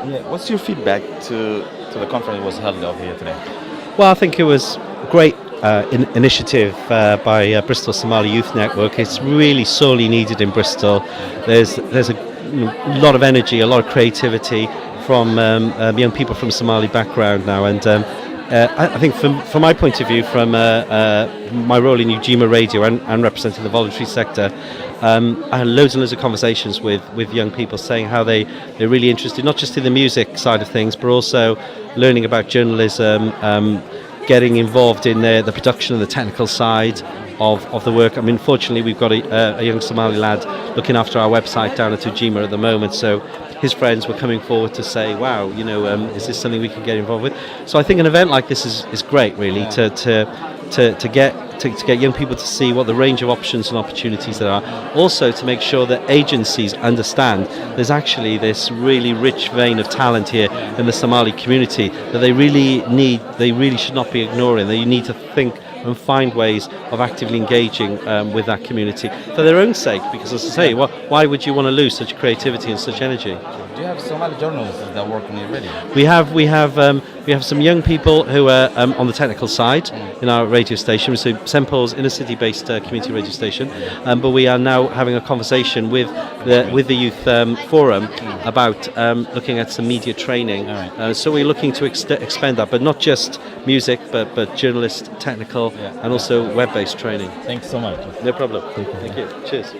Yeah. What's your feedback to the conference that was held over here today? Well, I think it was a great initiative by Bristol Somali Youth Network. It's really sorely needed in Bristol. There's a lot of energy, a lot of creativity from young people from Somali background now, and I think from my point of view, from my role in Ujima Radio and representing the voluntary sector, I had loads and loads of conversations with young people saying how they're really interested, not just in the music side of things, but also learning about journalism, getting involved in the production and the technical side of the work. I mean, fortunately, we've got a young Somali lad looking after our website down at Ujima at the moment, so his friends were coming forward to say, wow, is this something we can get involved with? So I think an event like this is great, really, to get young people to see what the range of options and opportunities there are. Also to make sure that agencies understand there's actually this really rich vein of talent here in the Somali community that they really should not be ignoring. They need to think and find ways of actively engaging with that community for their own sake, because as I say, why would you want to lose such creativity and such energy? Do you have Somali journalists that work on your radio? We have some young people who are on the technical side in our radio station. So St Paul's inner city-based community radio station, but we are now having a conversation with the youth forum about looking at some media training. So we're looking to expand that, but not just music, but journalist, technical, and also web-based training. Thanks so much. No problem. Thank you. Cheers.